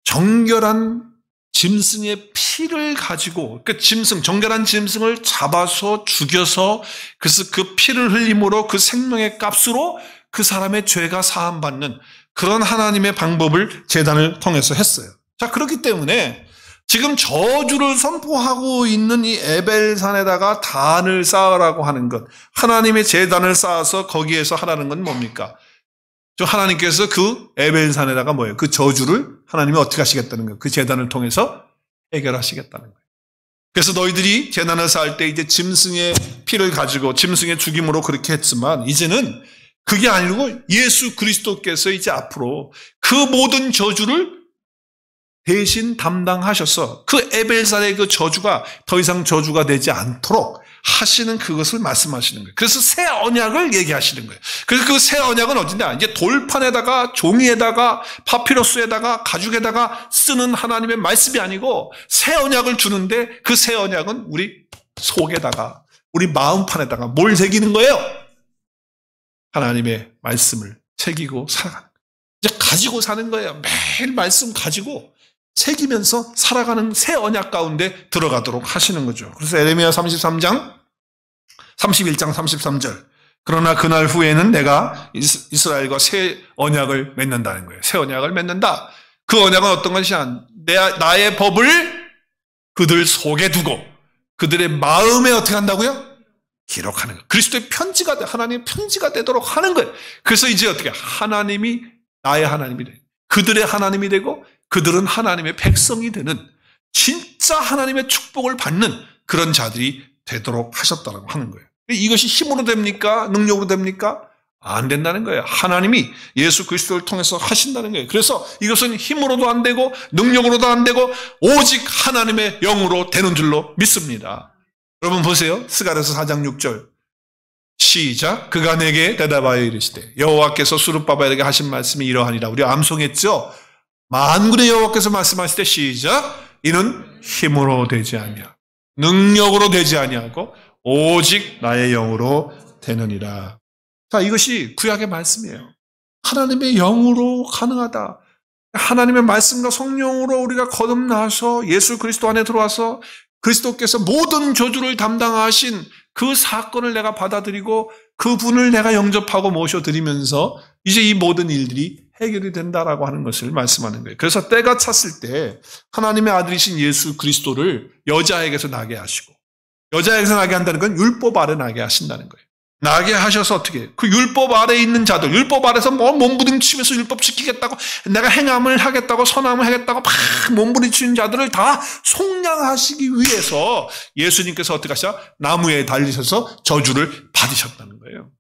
정결한 짐승의 피를 가지고, 그 정결한 짐승을 잡아서 죽여서, 그래서 그 피를 흘림으로 그 생명의 값으로 그 사람의 죄가 사함받는 그런 하나님의 방법을 제단을 통해서 했어요. 자, 그렇기 때문에 지금 저주를 선포하고 있는 이 에벨산에다가 단을 쌓으라고 하는 것, 하나님의 제단을 쌓아서 거기에서 하라는 건 뭡니까? 하나님께서 그 에벨산에다가 뭐예요? 그 저주를 하나님이 어떻게 하시겠다는 거예요? 그 제단을 통해서 해결하시겠다는 거예요. 그래서 너희들이 제단을 쌓을 때 이제 짐승의 피를 가지고 짐승의 죽임으로 그렇게 했지만, 이제는 그게 아니고 예수 그리스도께서 이제 앞으로 그 모든 저주를 대신 담당하셔서 그 에벨산의 그 저주가 더 이상 저주가 되지 않도록 하시는 그것을 말씀하시는 거예요. 그래서 새 언약을 얘기하시는 거예요. 그래서 그 새 언약은 어딘데? 이제 돌판에다가 종이에다가 파피러스에다가 가죽에다가 쓰는 하나님의 말씀이 아니고 새 언약을 주는데, 그 새 언약은 우리 속에다가, 우리 마음판에다가 뭘 새기는 거예요? 하나님의 말씀을 새기고 살아가는 거예요. 이제 가지고 사는 거예요. 매일 말씀 가지고 새기면서 살아가는 새 언약 가운데 들어가도록 하시는 거죠. 그래서 에레미야 31장 33절. 그러나 그날 후에는 내가 이스라엘과 새 언약을 맺는다는 거예요. 새 언약을 맺는다. 그 언약은 어떤 것이냐? 나의 법을 그들 속에 두고 그들의 마음에 어떻게 한다고요? 기록하는 거예요. 그리스도의 편지가 하나님의 편지가 되도록 하는 거예요. 그래서 이제 어떻게 하나님이 나의 하나님이 되고 그들의 하나님이 되고 그들은 하나님의 백성이 되는, 진짜 하나님의 축복을 받는 그런 자들이 되도록 하셨다고 하는 거예요. 이것이 힘으로 됩니까? 능력으로 됩니까? 안 된다는 거예요. 하나님이 예수 그리스도를 통해서 하신다는 거예요. 그래서 이것은 힘으로도 안 되고 능력으로도 안 되고 오직 하나님의 영으로 되는 줄로 믿습니다. 여러분 보세요. 스가랴서 4장 6절 시작. 그가 내게 대답하여 이르시되 여호와께서 수르바벨에게 하신 말씀이 이러하니라. 우리 암송했죠? 만군의 여호와께서 말씀하실 때 시작. 이는 힘으로 되지 아니하고 능력으로 되지 아니하고 오직 나의 영으로 되느니라. 자, 이것이 구약의 말씀이에요. 하나님의 영으로 가능하다. 하나님의 말씀과 성령으로 우리가 거듭나서 예수 그리스도 안에 들어와서 그리스도께서 모든 저주를 담당하신 그 사건을 내가 받아들이고 그분을 내가 영접하고 모셔드리면서 이제 이 모든 일들이 해결이 된다라고 하는 것을 말씀하는 거예요. 그래서 때가 찼을 때 하나님의 아들이신 예수 그리스도를 여자에게서 나게 하시고, 여자에게서 나게 한다는 건 율법 아래 나게 하신다는 거예요. 나게 하셔서 어떻게 그 율법 아래에 있는 자들, 율법 아래서 몸부림치면서 율법 지키겠다고, 내가 행함을 하겠다고, 선함을 하겠다고 막 몸부림치는 자들을 다 속량하시기 위해서 예수님께서 어떻게 하셔? 나무에 달리셔서 저주를 받으셨다는 거예요.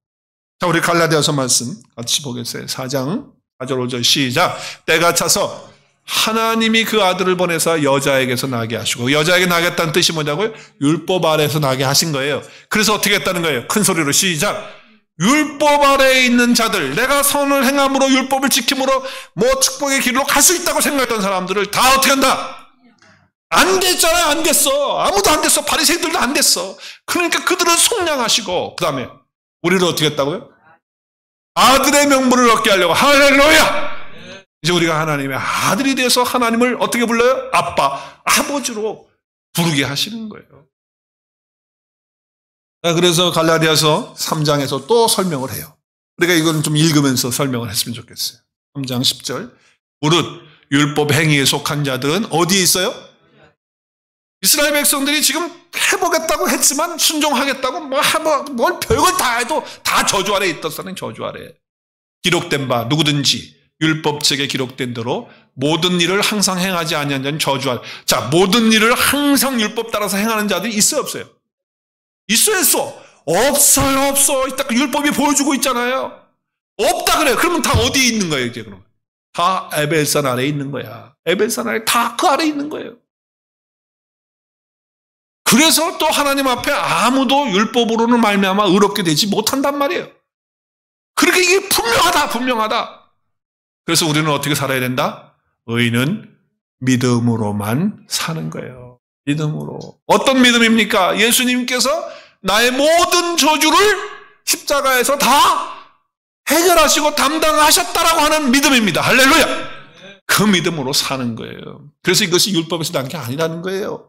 자, 우리 갈라디아서 말씀 같이 보겠어요. 4장 4절 5절 시작. 때가 차서 하나님이 그 아들을 보내서 여자에게서 나게 하시고, 여자에게 나게 했다는 뜻이 뭐냐고요? 율법 아래에서 나게 하신 거예요. 그래서 어떻게 했다는 거예요? 큰 소리로 시작. 율법 아래에 있는 자들, 내가 선을 행함으로 율법을 지킴으로 뭐 축복의 길로 갈 수 있다고 생각했던 사람들을 다 어떻게 한다? 안 됐잖아요. 안 됐어. 아무도 안 됐어. 바리새인들도 안 됐어. 그러니까 그들은 속량하시고, 그 다음에 우리를 어떻게 했다고요? 아들의 명분을 얻게 하려고. 할렐루야! 이제 우리가 하나님의 아들이 돼서 하나님을 어떻게 불러요? 아빠, 아버지로 부르게 하시는 거예요. 그래서 갈라디아서 3장에서 또 설명을 해요. 우리가 이건 좀 읽으면서 설명을 했으면 좋겠어요. 3장 10절. 무릇 율법 행위에 속한 자들은 어디에 있어요? 이스라엘 백성들이 지금 해보겠다고 했지만 순종하겠다고 뭘 별걸 다 해도 다 저주 아래 있었다는 저주 아래. 기록된 바 누구든지 율법책에 기록된 대로 모든 일을 항상 행하지 아니한 자는 저주 아래. 자, 모든 일을 항상 율법 따라서 행하는 자들이 있어요, 없어요? 있어요, 있어? 없어요, 없어. 이따 율법이 보여주고 있잖아요. 없다 그래요. 그러면 다 어디에 있는 거예요, 이제 그럼? 다 에벨산 아래에 있는 거야. 에벨산 아래 다 그 아래에 있는 거예요. 그래서 또 하나님 앞에 아무도 율법으로는 말미암아 의롭게 되지 못한단 말이에요. 그렇게 이게 분명하다, 분명하다. 그래서 우리는 어떻게 살아야 된다? 의인은 믿음으로만 사는 거예요. 믿음으로. 어떤 믿음입니까? 예수님께서 나의 모든 저주를 십자가에서 다 해결하시고 담당하셨다라고 하는 믿음입니다. 할렐루야! 그 믿음으로 사는 거예요. 그래서 이것이 율법에서 난 게 아니라는 거예요.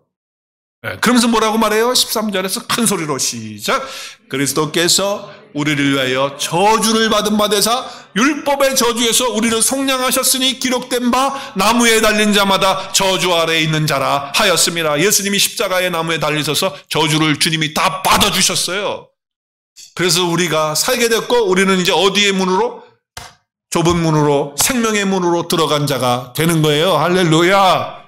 그러면서 뭐라고 말해요? 13절에서 큰 소리로 시작. 그리스도께서 우리를 위하여 저주를 받은 바 되사 율법의 저주에서 우리를 속량하셨으니 기록된 바 나무에 달린 자마다 저주 아래에 있는 자라 하였습니다. 예수님이 십자가의 나무에 달리셔서 저주를 주님이 다 받아주셨어요. 그래서 우리가 살게 됐고 우리는 이제 어디의 문으로? 좁은 문으로, 생명의 문으로 들어간 자가 되는 거예요. 할렐루야.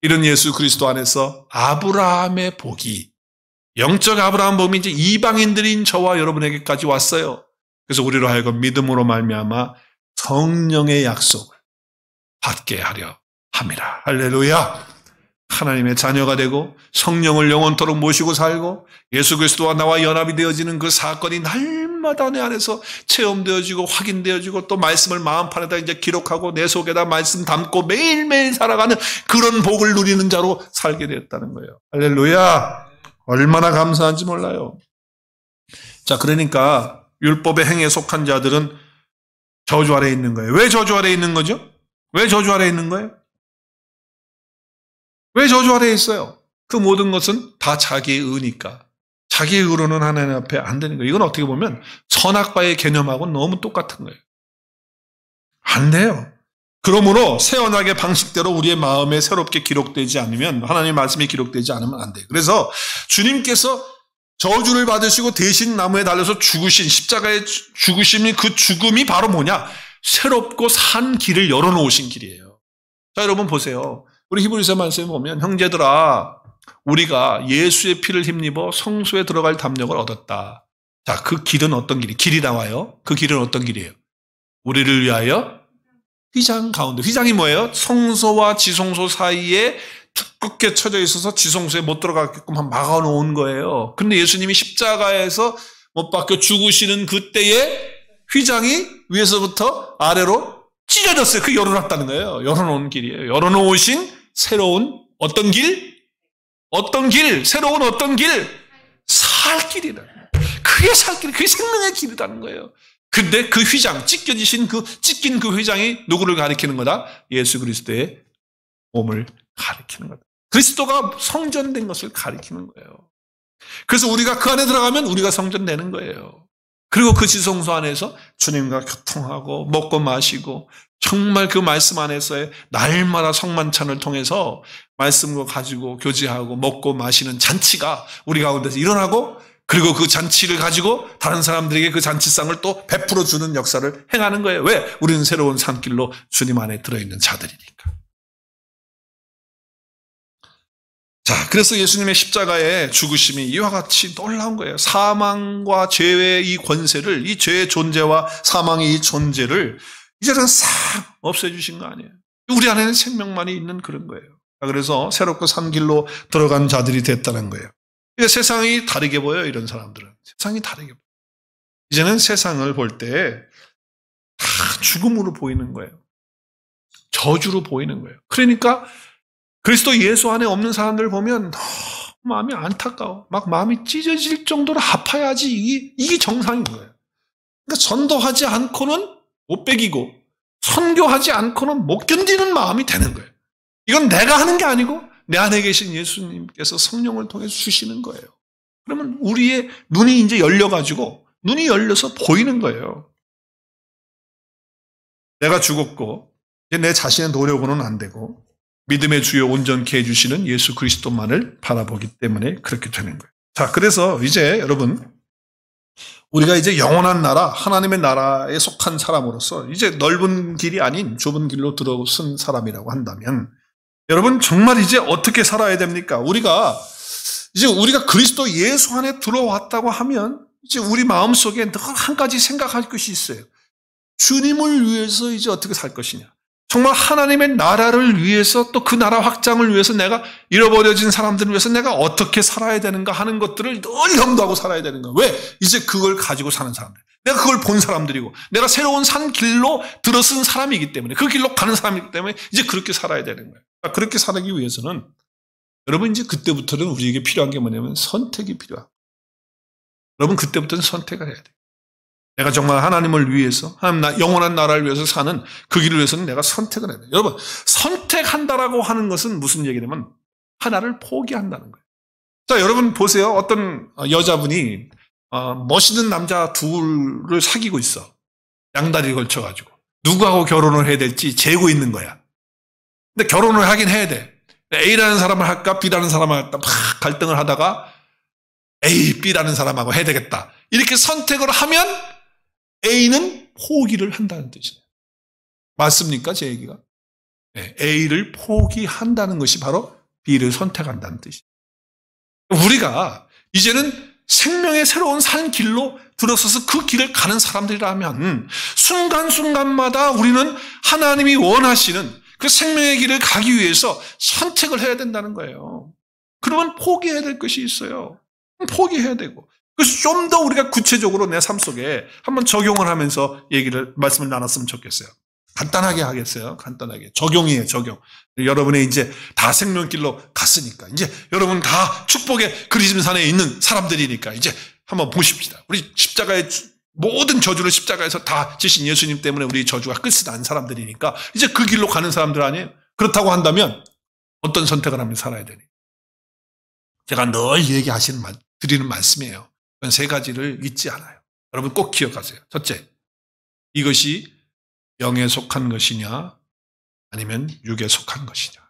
이런 예수 그리스도 안에서 아브라함의 복이, 영적 아브라함 복이 이제 이방인들인 저와 여러분에게까지 왔어요. 그래서 우리로 하여금 믿음으로 말미암아 성령의 약속을 받게 하려 합니다. 할렐루야. 하나님의 자녀가 되고 성령을 영원토록 모시고 살고 예수 그리스도와 나와 연합이 되어지는 그 사건이 날마다 내 안에서 체험되어지고 확인되어지고 또 말씀을 마음판에다 이제 기록하고 내 속에다 말씀 담고 매일매일 살아가는 그런 복을 누리는 자로 살게 되었다는 거예요. 할렐루야. 얼마나 감사한지 몰라요. 자, 그러니까 율법의 행위에 속한 자들은 저주 아래에 있는 거예요. 왜 저주 아래에 있는 거죠? 왜 저주 아래에 있는 거예요? 왜 저주 아래에 있어요? 그 모든 것은 다 자기의 의니까. 자기의 의로는 하나님 앞에 안 되는 거예요. 이건 어떻게 보면 선악과의 개념하고는 너무 똑같은 거예요. 안 돼요. 그러므로 새 언약의 방식대로 우리의 마음에 새롭게 기록되지 않으면, 하나님의 말씀이 기록되지 않으면 안 돼요. 그래서 주님께서 저주를 받으시고 대신 나무에 달려서 죽으신 십자가의 죽으심이, 그 죽음이 바로 뭐냐? 새롭고 산 길을 열어놓으신 길이에요. 자, 여러분 보세요. 우리 히브리서 말씀에 보면 형제들아 우리가 예수의 피를 힘입어 성소에 들어갈 담력을 얻었다. 자, 그 길은 어떤 길이? 길이 나와요. 그 길은 어떤 길이에요? 우리를 위하여 휘장 가운데. 휘장이 뭐예요? 성소와 지성소 사이에 두껍게 쳐져 있어서 지성소에 못 들어가게끔 막아놓은 거예요. 근데 예수님이 십자가에서 못 박혀 죽으시는 그때에 휘장이 위에서부터 아래로 찢어졌어요. 그 열어놨다는 거예요. 열어놓은 길이에요. 열어놓으신 새로운 어떤 길? 어떤 길? 새로운 어떤 길? 살 길이다. 그게 살 길, 그게 생명의 길이라는 거예요. 근데 그 휘장, 찢긴 그 휘장이 누구를 가리키는 거다? 예수 그리스도의 몸을 가리키는 거다. 그리스도가 성전된 것을 가리키는 거예요. 그래서 우리가 그 안에 들어가면 우리가 성전되는 거예요. 그리고 그 지성소 안에서 주님과 교통하고 먹고 마시고 정말 그 말씀 안에서의 날마다 성만찬을 통해서 말씀을 가지고 교제하고 먹고 마시는 잔치가 우리 가운데서 일어나고, 그리고 그 잔치를 가지고 다른 사람들에게 그 잔치상을 또 베풀어 주는 역사를 행하는 거예요. 왜? 우리는 새로운 산길로 주님 안에 들어있는 자들이니까. 자, 그래서 예수님의 십자가의 죽으심이 이와 같이 놀라운 거예요. 사망과 죄의 이 권세를, 이 죄의 존재와 사망의 이 존재를 이제는 싹 없애주신 거 아니에요. 우리 안에는 생명만이 있는 그런 거예요. 그래서 새롭고 산 길로 들어간 자들이 됐다는 거예요. 그러니까 세상이 다르게 보여요, 이런 사람들은. 세상이 다르게 보여요. 이제는 세상을 볼 때 다 죽음으로 보이는 거예요. 저주로 보이는 거예요. 그러니까 그리스도 예수 안에 없는 사람들 보면 너무 마음이 안타까워. 막 마음이 찢어질 정도로 아파야지 이게 정상인 거예요. 그러니까 전도하지 않고는 못 배기고 선교하지 않고는 못 견디는 마음이 되는 거예요. 이건 내가 하는 게 아니고 내 안에 계신 예수님께서 성령을 통해서 주시는 거예요. 그러면 우리의 눈이 이제 열려가지고 눈이 열려서 보이는 거예요. 내가 죽었고 이제 내 자신의 노력으로는 안 되고 믿음의 주요 온전케 해주시는 예수 그리스도만을 바라보기 때문에 그렇게 되는 거예요. 자, 그래서 이제 여러분 우리가 이제 영원한 나라, 하나님의 나라에 속한 사람으로서 이제 넓은 길이 아닌 좁은 길로 들어선 사람이라고 한다면 여러분 정말 이제 어떻게 살아야 됩니까? 우리가 그리스도 예수 안에 들어왔다고 하면 이제 우리 마음속에 늘 한 가지 생각할 것이 있어요. 주님을 위해서 이제 어떻게 살 것이냐. 정말 하나님의 나라를 위해서 또 그 나라 확장을 위해서 내가 잃어버려진 사람들을 위해서 내가 어떻게 살아야 되는가 하는 것들을 늘 염두하고 살아야 되는 거야. 왜? 이제 그걸 가지고 사는 사람들. 내가 그걸 본 사람들이고 내가 새로운 산 길로 들어선 사람이기 때문에 그 길로 가는 사람이기 때문에 이제 그렇게 살아야 되는 거예요. 그렇게 살기 위해서는 여러분 이제 그때부터는 우리에게 필요한 게 뭐냐면 선택이 필요하고 여러분 그때부터는 선택을 해야 돼요. 내가 정말 하나님을 위해서 영원한 나라를 위해서 사는 그 길을 위해서는 내가 선택을 해야 돼요. 여러분 선택한다라고 하는 것은 무슨 얘기냐면 하나를 포기한다는 거예요. 자, 여러분 보세요. 어떤 여자분이 멋있는 남자 둘을 사귀고 있어. 양다리 걸쳐가지고 누구하고 결혼을 해야 될지 재고 있는 거야. 근데 결혼을 하긴 해야 돼. A라는 사람을 할까 B라는 사람을 할까 막 갈등을 하다가 A, B라는 사람하고 해야 되겠다. 이렇게 선택을 하면 A는 포기를 한다는 뜻이에요. 맞습니까? 제 얘기가? 네, A를 포기한다는 것이 바로 B를 선택한다는 뜻이에요. 우리가 이제는 생명의 새로운 산 길로 들어서서 그 길을 가는 사람들이라면 순간순간마다 우리는 하나님이 원하시는 그 생명의 길을 가기 위해서 선택을 해야 된다는 거예요. 그러면 포기해야 될 것이 있어요. 포기해야 되고. 그래서 좀 더 우리가 구체적으로 내 삶 속에 한번 적용을 하면서 말씀을 나눴으면 좋겠어요. 간단하게 하겠어요. 간단하게. 적용이에요, 적용. 여러분이 이제 다 생명길로 갔으니까. 이제 여러분 다 축복의 그리심산에 있는 사람들이니까 이제 한번 보십시다. 우리 십자가의 모든 저주를 십자가에서 다 지신 예수님 때문에 우리 저주가 끝이 난 사람들이니까 이제 그 길로 가는 사람들 아니에요? 그렇다고 한다면 어떤 선택을 하면 살아야 되니? 제가 늘 드리는 말씀이에요. 그건 세 가지를 잊지 않아요. 여러분 꼭 기억하세요. 첫째, 이것이 영에 속한 것이냐 아니면 육에 속한 것이냐.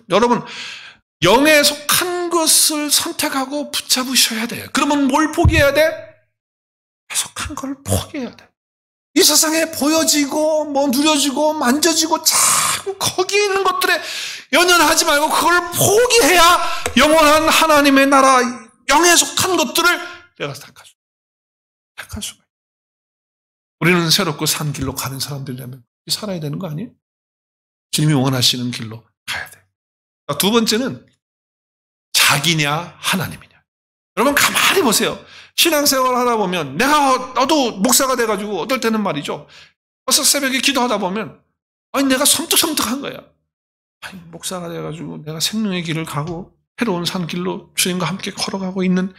여러분 영에 속한 것을 선택하고 붙잡으셔야 돼요. 그러면 뭘 포기해야 돼? 속한 걸 포기해야 돼. 이 세상에 보여지고 누려지고 만져지고 자꾸 거기에 있는 것들에 연연하지 말고 그걸 포기해야 영원한 하나님의 나라 영에 속한 것들을 내가 택할 수가 있어요. 우리는 새롭고 산 길로 가는 사람들이라면 살아야 되는 거 아니에요? 주님이 원하시는 길로 가야 돼. 두 번째는 자기냐 하나님이냐. 여러분 가만히 보세요. 신앙생활을 하다 보면 나도 목사가 돼가지고 어떨 때는 말이죠. 어서 새벽에 기도하다 보면 내가 섬뜩섬뜩한 거야. 목사가 돼가지고 내가 생명의 길을 가고 새로운 산 길로 주님과 함께 걸어가고 있는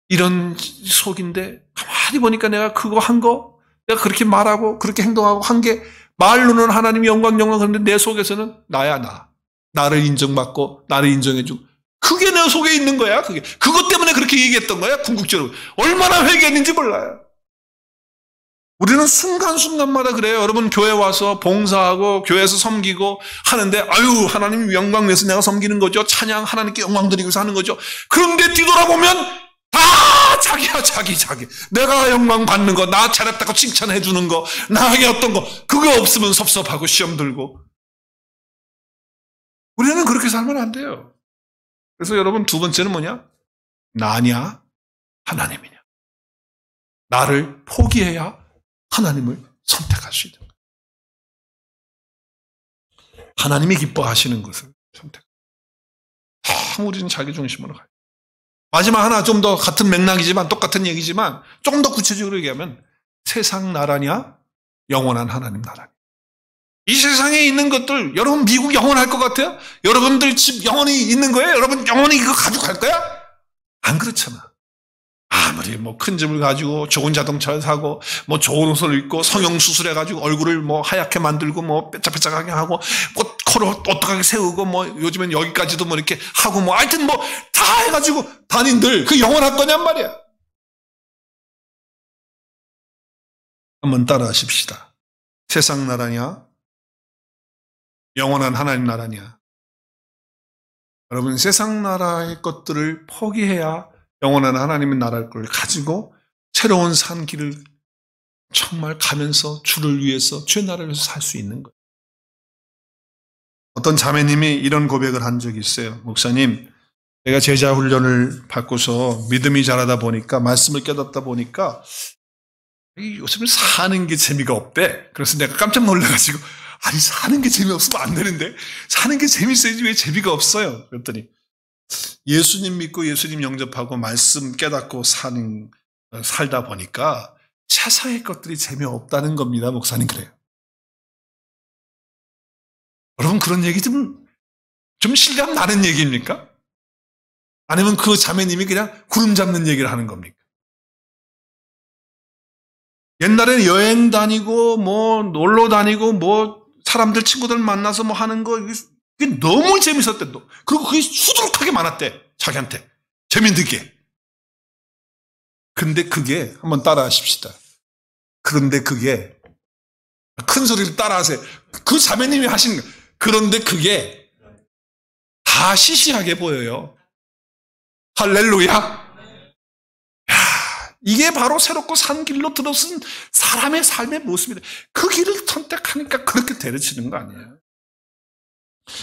이런 속인데 가만히 보니까 내가 그거 한 거 내가 그렇게 말하고 그렇게 행동하고 한 게 말로는 하나님이 영광 그런데 내 속에서는 나를 인정받고 나를 인정해주고 그게 내 속에 있는 거야. 그것 때문에 그렇게 얘기했던 거야. 궁극적으로 얼마나 회개했는지 몰라요. 우리는 순간순간마다 그래요. 여러분 교회 와서 봉사하고 교회에서 섬기고 하는데 하나님 영광 위해서 내가 섬기는 거죠. 찬양 하나님께 영광 드리고 사는 거죠. 그런데 뒤돌아보면 다 자기야 자기. 내가 영광 받는 거, 나 잘했다고 칭찬해 주는 거, 나에게 어떤 거 그거 없으면 섭섭하고 시험 들고. 우리는 그렇게 살면 안 돼요. 그래서 여러분 두 번째는 뭐냐? 나냐 하나님이냐. 나를 포기해야 하나님을 선택할 수 있는 거예요. 하나님이 기뻐하시는 것을 선택. 우리는 자기 중심으로 가요. 마지막 하나 좀 더 같은 맥락이지만 똑같은 얘기지만 조금 더 구체적으로 얘기하면 세상 나라냐 영원한 하나님 나라냐. 이 세상에 있는 것들 여러분 미국 영원할 것 같아요? 여러분들 집 영원히 있는 거예요? 여러분 영원히 이거 가지고 갈 거야? 안 그렇잖아. 아무리 뭐 큰 집을 가지고 좋은 자동차를 사고 뭐 좋은 옷을 입고 성형수술 해가지고 얼굴을 뭐 하얗게 만들고 뭐 뾰짝뾰짝하게 하고 코를 오똑하게 세우고 뭐 요즘엔 여기까지도 뭐 이렇게 하고 뭐 하여튼 뭐 다 해가지고 단인들 그 영원할 거냔 말이야. 한번 따라 하십시다. 세상 나라냐 영원한 하나님 나라냐. 여러분 세상 나라의 것들을 포기해야 영원한 하나님의 나라를 가지고 새로운 산 길을 정말 가면서 주를 위해서 주의 나라를 위해서 살 수 있는 거예요. 어떤 자매님이 이런 고백을 한 적이 있어요. 목사님, 내가 제자 훈련을 받고서 믿음이 자라다 보니까 말씀을 깨닫다 보니까 요즘은 사는 게 재미가 없대. 그래서 내가 깜짝 놀라가지고 아니 사는 게 재미없으면 안 되는데 사는 게 재밌어야지 왜 재미가 없어요. 그랬더니 예수님 믿고 예수님 영접하고 말씀 깨닫고 살다 보니까 세상의 것들이 재미없다는 겁니다. 목사님 그래요. 여러분 그런 얘기 좀 실감 나는 얘기입니까? 아니면 그 자매님이 그냥 구름 잡는 얘기를 하는 겁니까? 옛날에는 여행 다니고 뭐 놀러 다니고 뭐 사람들 친구들 만나서 뭐 하는 거 그게 너무 재밌었대. 그리고 그게 수두룩하게 많았대. 자기한테 재밌게. 근데 그게 한번 따라 하십시다. 그런데 그게 큰 소리를 따라하세요. 그 자매님이 하신 그런데 그게 다 시시하게 보여요. 할렐루야. 야, 이게 바로 새롭고 산 길로 들어선 사람의 삶의 모습이다. 그 길을 선택하니까 그렇게 데려치는 거 아니에요.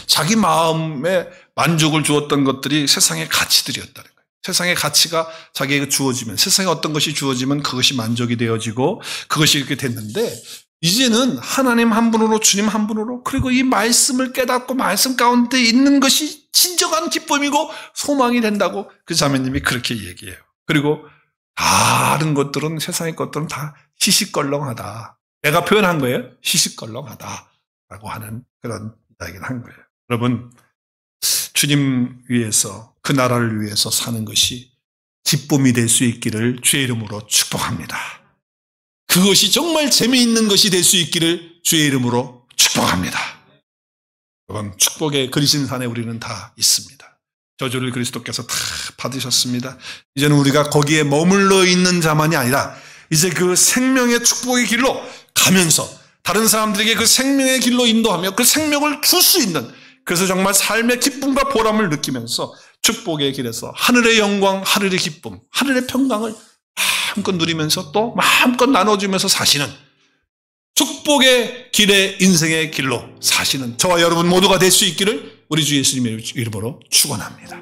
자기 마음에 만족을 주었던 것들이 세상의 가치들이었다는 거예요. 세상의 가치가 자기에게 주어지면, 세상에 어떤 것이 주어지면 그것이 만족이 되어지고 그것이 이렇게 됐는데 이제는 하나님 한 분으로 주님 한 분으로 그리고 이 말씀을 깨닫고 말씀 가운데 있는 것이 진정한 기쁨이고 소망이 된다고 그 자매님이 그렇게 얘기해요. 그리고 다른 것들은 세상의 것들은 다 시시껄렁하다. 내가 표현한 거예요. 시시껄렁하다라고 하는 그런 이야기를 한 거예요. 여러분 주님 위해서 그 나라를 위해서 사는 것이 기쁨이 될 수 있기를 주의 이름으로 축복합니다. 그것이 정말 재미있는 것이 될 수 있기를 주의 이름으로 축복합니다. 여러분 축복의 그리신산에 우리는 다 있습니다. 저주를 그리스도께서 다 받으셨습니다. 이제는 우리가 거기에 머물러 있는 자만이 아니라 이제 그 생명의 축복의 길로 가면서 다른 사람들에게 그 생명의 길로 인도하며 그 생명을 줄 수 있는 그래서 정말 삶의 기쁨과 보람을 느끼면서 축복의 길에서 하늘의 영광, 하늘의 기쁨, 하늘의 평강을 마음껏 누리면서 또 마음껏 나눠주면서 사시는 축복의 길의 인생의 길로 사시는 저와 여러분 모두가 될 수 있기를 우리 주 예수님의 이름으로 축원합니다.